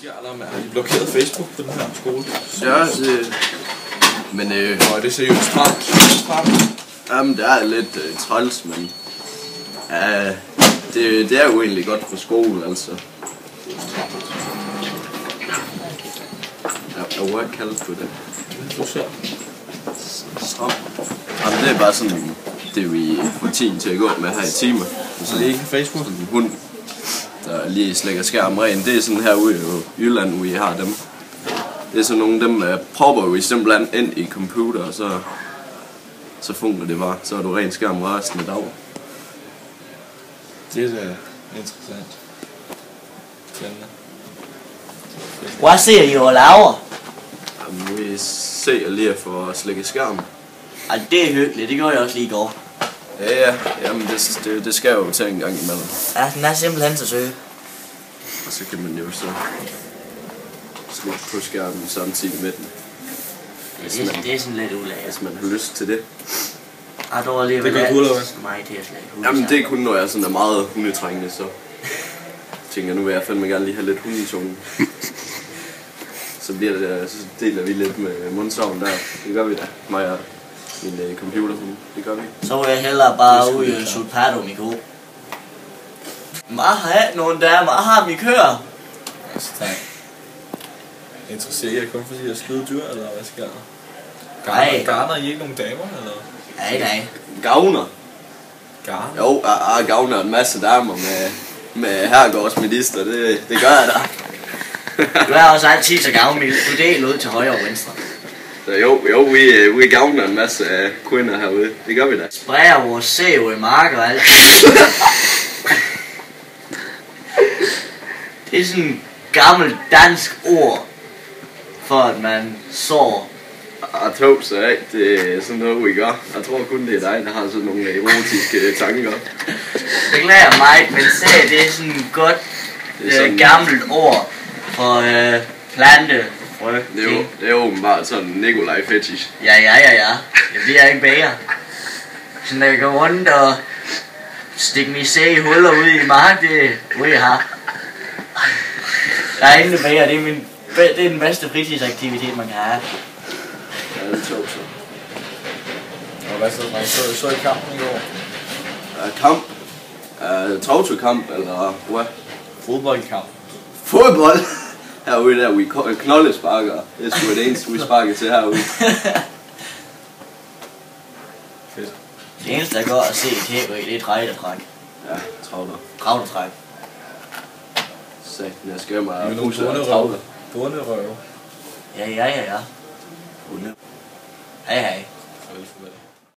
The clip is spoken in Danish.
Har de blokeret Facebook på den her skole? Ja, men det er seriøst stramt. Jamen, det er lidt træls, men det er jo egentlig godt for skolen, altså. Hvad kalder du det? Stramt. Jamen, det er bare sådan det, vi får tiden til at gå med her i timer. Så det er ikke Facebook? Sådan en hund, der lige slækker skærmen ren. Det er sådan herude i Jylland, hvor I har dem. Det er sådan nogle dem propper jo simpelthen ind i computer, og så fungerer det bare. Så er du ren skærm resten af dagen. Det er da interessant. Spændende. Hvad ser I og laver? Jamen, vi ser lige for at slække skærmen. Ej, det er hyggeligt. Det gjorde jeg også lige i går. Ja. Jamen, det skal jo tage en gang imellem. Ja, den er simpelthen så søg. Og så kan man jo så slække på skærmen samtidig med den. Det er sådan lidt ulækkert. Hvis man har lyst til det. Ej, du har lige Det gør du, eller hvad? mig til at slække hund. Jamen, det er kun, når jeg sådan er meget hundetrængende, så tænker jeg, nu vil jeg fandme gerne lige have lidt hundetunge. Så bliver det der, så deler vi lidt med mundsavn der. Det gør vi da. Mig og min computerhund. Det gør vi. Så vil jeg hellere bare ud og sutte pato, Miko. Må have nogen der, må have dem i kører. Altså, tak. Interesserer jeg kun fordi jeg skyder dyr, eller hvad sker der? Nej. Garner I ikke nogen damer, eller? Nej. Gavner. Garner? Jo, jeg gavner en masse damer med herregårdsminister. Det gør jeg da. Du er også altid så gavmild. Du deler ud til højre og venstre. Så jo, vi gavner en masse kvinder herude. Det gør vi da. Sprayer vores sæv i marker og alt. Det er sådan et gammelt dansk ord for at man sår. Jeg tror så ikke, det er sådan noget, vi gør. Jeg tror kun, det er dig, der har sådan nogle erotiske tanker. Beklager mig, men sæg, det er sådan et godt gammelt ord for plantefrø. Det er åbenbart sådan en Nikolaj fetish. Ja. Det bliver ikke bedre. Sådan at gå rundt og stikke mig sæg i huller ude i mark, det jeg har. Der er ingen bedre, det er den bedste fritidsaktivitet, man kan have. Ja, det tror så. Og hvad så i kampen i går? Kamp? Travtøjkamp, eller hvad? Fodboldkamp. Fodbold? Herude der, vi knoldesparker. Det er sgu det eneste, vi sparker til herude. Fedt. Det eneste, der går at se i tv, det er trejdertræk. Ja, travler. Travlertræk. Satan, jeg skal mig Det er nogle travler. Bunderøve. Ja. Hunde. Hej. Farvel.